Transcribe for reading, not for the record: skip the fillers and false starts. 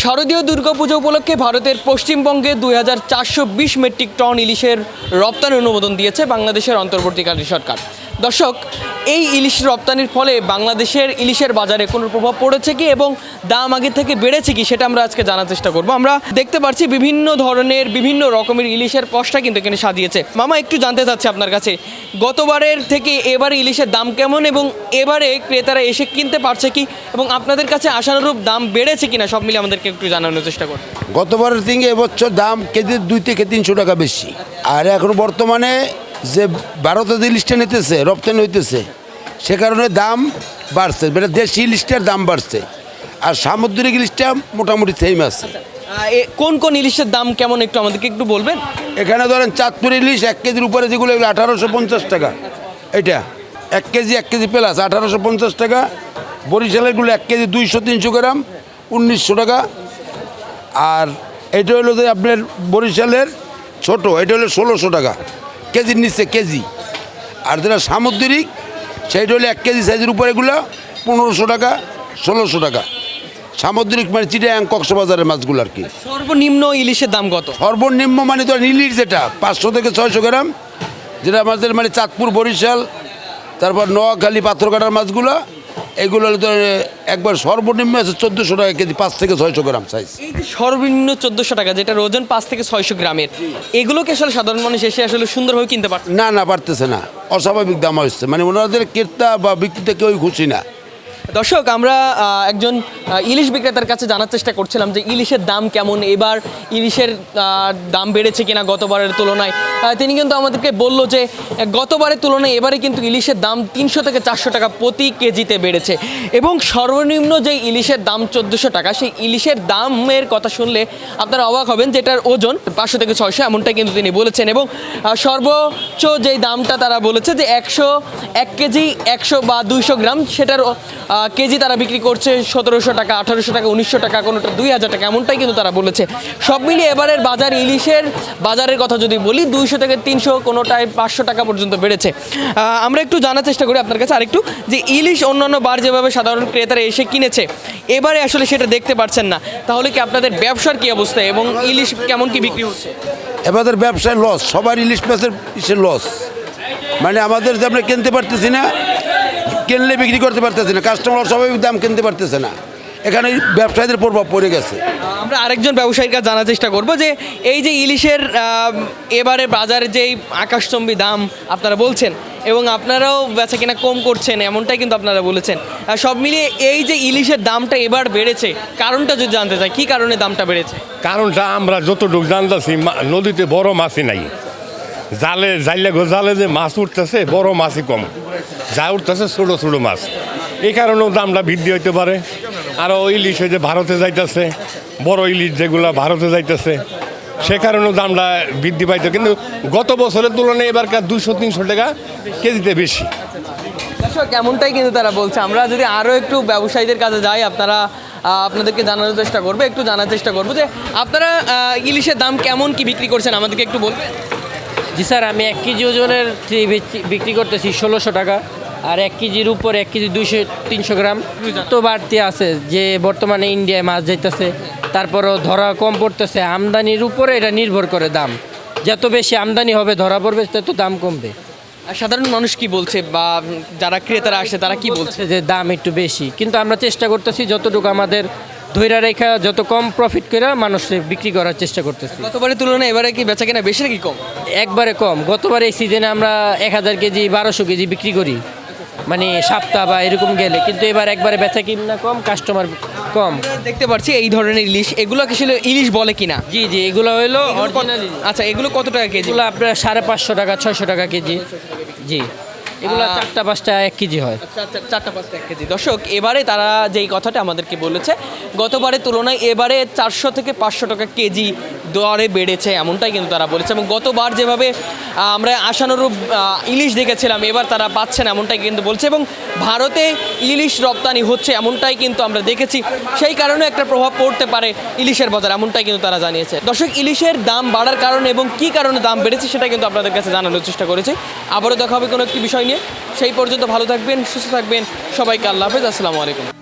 শারদীয় দুর্গাপুজো উপলক্ষে ভারতের পশ্চিমবঙ্গে 2420 মেট্রিক টন ইলিশের রপ্তানি অনুমোদন দিয়েছে বাংলাদেশের অন্তর্বর্তীকালীন সরকার। দর্শক, এই ইলিশ রপ্তানির ফলে বাংলাদেশের ইলিশের বাজারে কোনো প্রভাব পড়েছে কি এবং দাম আগে থেকে বেড়েছে কি সেটা আমরা আজকে জানার চেষ্টা করব। আমরা দেখতে পাচ্ছি বিভিন্ন ধরনের বিভিন্ন রকমের ইলিশের পসরা কিন্তু এখানে সাজিয়েছে। মামা, একটু জানতে চাচ্ছি আপনার কাছে, গতবারের থেকে এবারে ইলিশের দাম কেমন এবং এবারে ক্রেতারা এসে কিনতে পারছে কি এবং আপনাদের কাছে আশানুরূপ দাম বেড়েছে কিনা সব মিলে আমাদেরকে একটু জানানোর চেষ্টা করুন। গতবারের থেকে এবছর দাম কেজি 2 থেকে 300 টাকা বেশি। আর এখন বর্তমানে যে ভারতে যে ইলিশটা নিতেছে রপ্তানি হইতেছে সে কারণে দাম বাড়ছে, মানে দেশি ইলিশটার দাম বাড়ছে আর সামুদ্রিক ইলিশটা মোটামুটি সেম আছে। কোন কোন ইলিশের দাম কেমন একটু আমাদেরকে একটু বলবেন? এখানে ধরেন চাঁদপুর ইলিশ 1 কেজির উপরে যেগুলো এগুলো 1850 টাকা, এটা 1 কেজি প্লাস 1850 টাকা। বরিশালেরগুলো 1 কেজি 200-300 গ্রাম 1900 টাকা। আর এটা হলো যে আপনার বরিশালের ছোট, এটা হলো 1600 টাকা কেজির নিচে কেজি। আর যেটা সামুদ্রিক সেইটা হলো 1 কেজি সাইজের উপরে এগুলো 1500 টাকা 1600 টাকা। সামুদ্রিক মানে চিটাগাং কক্সবাজারের মাছগুলো আর কি। সর্বনিম্ন ইলিশের দাম কত? সর্বনিম্ন মানে তো ইলিশ যেটা 500 থেকে 600 গ্রাম, যেটা আমাদের মানে চাঁদপুর বরিশাল তারপর নোয়াখালী পাথরঘাটার মাছগুলো, এগুলো তো একবার সর্বনিম্ন আছে 1400 টাকা কেজি, 5 থেকে 600 গ্রাম সাইজ। এই যে সর্বনিম্ন 1400 টাকা, যেটার ওজন 5 থেকে 600 গ্রামের, এগুলোকে আসলে সাধারণ মানুষ এসে আসলে সুন্দরভাবে কিনতে পারছে না পারতেছে না, অস্বাভাবিক দাম হচ্ছে, মানে ওনাদের ক্রেতা বা বিক্রেতা কেউই খুশি না। দর্শক, আমরা একজন ইলিশ বিক্রেতার কাছে জানার চেষ্টা করছিলাম যে ইলিশের দাম কেমন, এবার ইলিশের দাম বেড়েছে কিনা গতবারের তুলনায়। তিনি কিন্তু আমাদেরকে বললো যে গতবারের তুলনায় এবারে কিন্তু ইলিশের দাম 300 থেকে 400 টাকা প্রতি কেজিতে বেড়েছে এবং সর্বনিম্ন যে ইলিশের দাম 1400 টাকা, সেই ইলিশের দামের কথা শুনলে আপনারা অবাক হবেন, যেটার ওজন 500 থেকে 600 এমনটাই কিন্তু তিনি বলেছেন। এবং সর্বোচ্চ যেই দামটা তারা বলেছে যে 1 কেজি 100 বা 200 গ্রাম, সেটার কেজি তারা বিক্রি করছে 1700 টাকা 1800 টাকা 1900 টাকা, কোনোটা 2000 টাকা, এমনটাই কিন্তু তারা বলেছে। সব মিলিয়ে এবারের বাজার ইলিশের বাজারের কথা যদি বলি 200 থেকে 300, কোনোটায় 500 টাকা পর্যন্ত বেড়েছে। আমরা একটু জানার চেষ্টা করি আপনার কাছে আরেকটু, যে ইলিশ অন্যান্য বার যেভাবে সাধারণ ক্রেতারা এসে কিনেছে এবারে আসলে সেটা দেখতে পাচ্ছেন না, তাহলে কি আপনাদের ব্যবসার কি অবস্থা এবং ইলিশ কেমন কি বিক্রি হচ্ছে? এবারে ব্যবসায় লস, সবার ইলিশ মাছের লস, মানে আমাদের যে আমরা কিনতে পারতেছি না, কিনলে বিক্রি করতে পারতেছে না, কাস্টমার সবাই দাম কিনতে পারতেছে না, এখানে ব্যবসায়ীদের প্রভাব পড়ে গেছে। আমরা আরেকজন ব্যবসায়ীর কাছে জানার চেষ্টা করব যে এই যে ইলিশের এবারে বাজারে যেই আকাশচম্বী দাম আপনারা বলছেন এবং আপনারাও বেচা কিনা কম করছেন এমনটাই কিন্তু আপনারা বলেছেন, সব মিলিয়ে এই যে ইলিশের দামটা এবার বেড়েছে কারণটা যদি জানতে চাই, কী কারণে দামটা বেড়েছে? কারণটা আমরা যতটুকু জানতেছি, নদীতে বড় মাছই নাই, জালে যে মাছ উঠতেছে বড় মাছই কম, যা উঠতেছে ছোটো ছোটো মাছ, এই কারণেও দামটা বৃদ্ধি হইতে পারে। আরও ইলিশ যে ভারতে যাইতেছে, বড় ইলিশ যেগুলো ভারতে যাইতেছে, সে কারণেও দামটা বৃদ্ধি পাইতে, কিন্তু গত বছরের তুলনায় এবারকার 200-300 টাকা কেজিতে বেশি। এমনটাই কিন্তু তারা বলছে। আমরা যদি আরও একটু ব্যবসায়ীদের কাছে যাই, আপনাদেরকে জানানোর চেষ্টা করবো, একটু জানার চেষ্টা করবো যে আপনারা ইলিশের দাম কেমন কি বিক্রি করছেন আমাদেরকে একটু বলবেন। জি স্যার, আমি 1 কেজি ওজনের বিক্রি করতেছি 1600 টাকা, আর 1 কেজির উপর 1 কেজি 200-300 গ্রাম তো বাড়তি আছে, যে বর্তমানে ইন্ডিয়ায় মাছ যাইতেছে, তারপরও ধরা কম পড়তেছে, আমদানির উপরে এটা নির্ভর করে দাম, যত বেশি আমদানি হবে ধরা পড়বে তত দাম কমবে। আর সাধারণ মানুষ কি বলছে বা যারা ক্রেতারা আসে তারা কি বলছে? যে দাম একটু বেশি, কিন্তু আমরা চেষ্টা করতেছি যতটুকু আমাদের ধৈর্য রেখা যত কম প্রফিট করে মানুষের বিক্রি করার চেষ্টা করতেছি। গতবারের তুলনায় এবারে কি বেচা কিনা বেশি নাকি কম? একবারে কম। গতবার এই সিজনে আমরা 1000 কেজি 1200 কেজি বিক্রি করি, মানে সপ্তাহ বা এরকম গেলে, কিন্তু এবার একবারে বেচা কিনা কম, কাস্টমার কম। দেখতে পাচ্ছি এই ধরনের ইলিশ, এগুলো কি ইলিশ বলে কিনা? জি, এগুলো হলো অরিজিনাল। আচ্ছা, এগুলো কত টাকা কেজি? এগুলো আপনার 550 টাকা 600 টাকা কেজি। জি, এগুলো 4টা-5টা 1 কেজি হয়। 4টা-5টা 1 কেজি। দর্শক, এবারে তারা যেই কথাটা আমাদেরকে বলেছে, গতবারের তুলনায় এবারে 400 থেকে 500 টাকা কেজি দরে বেড়েছে এমনটাই কিন্তু তারা বলেছে। এবং গতবার যেভাবে আমরা আশানুরূপ ইলিশ দেখেছিলাম এবার তারা পাচ্ছেন এমনটাই কিন্তু বলছে। এবং ভারতে ইলিশ রপ্তানি হচ্ছে এমনটাই কিন্তু আমরা দেখেছি, সেই কারণে একটা প্রভাব পড়তে পারে ইলিশের বাজার এমনটাই কিন্তু তারা জানিয়েছে। দর্শক, ইলিশের দাম বাড়ার কারণে এবং কী কারণে দাম বেড়েছে সেটা কিন্তু আপনাদের কাছে জানানোর চেষ্টা করেছি। আবারও দেখা হবে কোনো একটি বিষয় নিয়ে। সেই পর্যন্ত ভালো থাকবেন, সুস্থ থাকবেন, সবাইকে আল্লাহ হাফেজ, আসসালামু আলাইকুম।